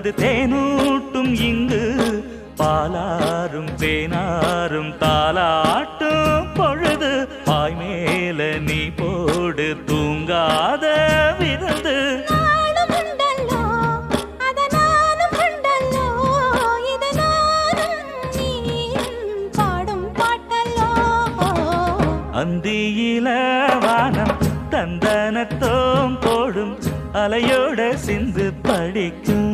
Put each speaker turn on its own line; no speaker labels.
அது தேனூட்டும் இங்கு பாலாரும் தேனாரும் தாலாட்டும் பொழுது பாய் மேல நீ போடு தூங்காத விருந்து அந்தியில வானம் தந்தனத்தோம் போடும் அலையோட சிந்து படிக்கும்